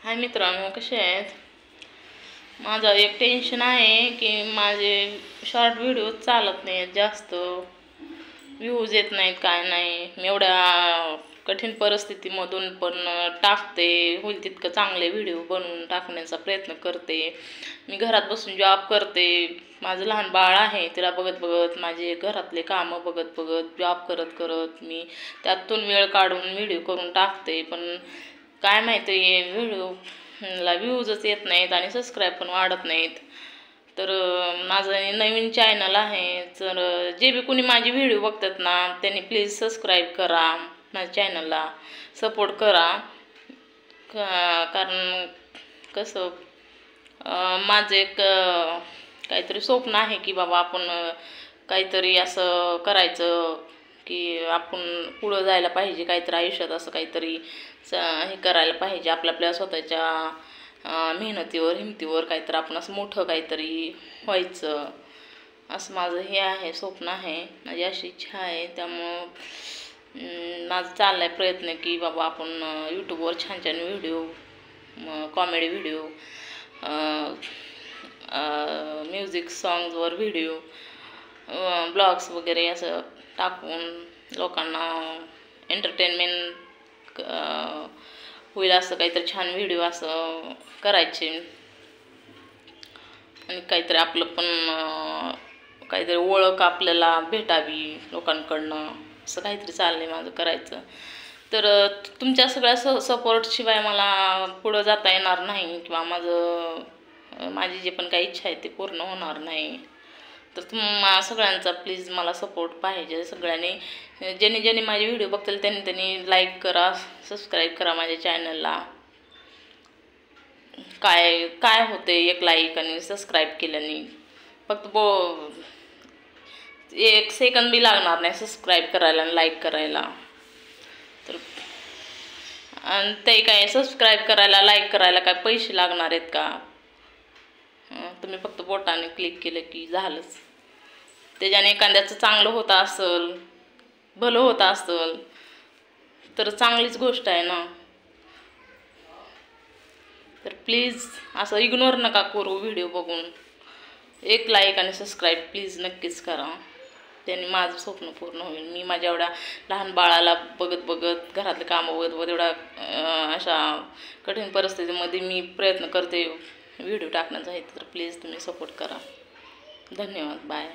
हाय मित्रांनो, कसे आहेत? माझं एक टेन्शन आहे की माझे शॉर्ट व्हिडिओ चालत नाहीत, जास्त व्ह्यूज येत नाहीत, काय नाही. मी एवढ्या कठीण परिस्थितीमधून पण टाकते, होईल तितकं चांगले व्हिडिओ बनवून टाकण्याचा प्रयत्न करते. मी घरात बसून जॉब करते, माझं लहान बाळ आहे, तिला बघत बघत, माझे घरातले कामं बघत बघत, जॉब करत करत मी त्यातून वेळ काढून व्हिडिओ करून टाकते. पण काय माहिती व्हिडिओला व्ह्यूजच येत नाहीत आणि सबस्क्राईब पण वाढत नाहीत. तर माझं नवीन चॅनल आहे, तर जे बी कोणी माझी व्हिडिओ बघतात ना त्यांनी प्लीज सबस्क्राईब करा, माझ्या चॅनलला सपोर्ट करा. कारण कसं माझं एक काहीतरी स्वप्न आहे की बाबा आपण काहीतरी असं करायचं की आपण पुढं जायला पाहिजे, काहीतरी आयुष्यात असं काहीतरी हे करायला पाहिजे. आपल्या स्वतःच्या मेहनतीवर हिमतीवर काहीतरी आपण असं मोठं काहीतरी व्हायचं, असं माझं हे आहे, स्वप्न आहे, माझी अशी इच्छा आहे. त्यामुळं माझं चालला आहे प्रयत्न की बाबा आपण यूट्यूबवर छान छान व्हिडिओ, कॉमेडी व्हिडिओ, म्युझिक सॉंग्सवर व्हिडिओ, ब्लॉग्स वगैरे असं टाकून लोकांना एंटरटेनमेंट होईल असं काहीतरी छान व्हिडिओ असं करायचे. आणि काहीतरी आपलं पण काहीतरी ओळख आपल्याला भेटावी लोकांकडनं, असं काहीतरी चाललं आहे माझं करायचं. तर तुमच्या सगळ्या सपोर्टशिवाय मला पुढं जाता येणार नाही किंवा माझी जे पण काही इच्छा आहे ते पूर्ण होणार नाही. तर सगळ्यांचा प्लीज मला सपोर्ट पाहिजे. सगळ्यांनी ज्यांनी माझे व्हिडिओ बघतील त्यांनी लाईक करा, सबस्क्राईब करा माझ्या चॅनलला. काय होते एक लाईक आणि सबस्क्राईब केल्याने, फक्त एक सेकंद बी लागणार नाही सबस्क्राईब करायला आणि लाईक करायला. तर आणि ते काय सबस्क्राईब करायला लाईक करायला काय पैसे लागणार आहेत का? तुम्ही फक्त बोटाने क्लिक केलं की झालंच. त्याच्याने एखाद्याचं चांगलं होतं असेल, भलं होतं असेल तर चांगलीच गोष्ट आहे ना. तर प्लीज असं इग्नोर नका करू व्हिडिओ बघून. एक लाईक आणि सबस्क्राईब प्लीज नक्कीच करा, त्याने माझं स्वप्न पूर्ण होईल. मी माझ्या एवढ्या लहान बाळाला बघत बघत, घरातले कामं बघत बघत, एवढ्या अशा कठीण परिस्थितीमध्ये मी प्रयत्न करते व्हिडिओ टाकण्याचा आहे. तर प्लीज तुम्ही सपोर्ट करा. धन्यवाद. बाय.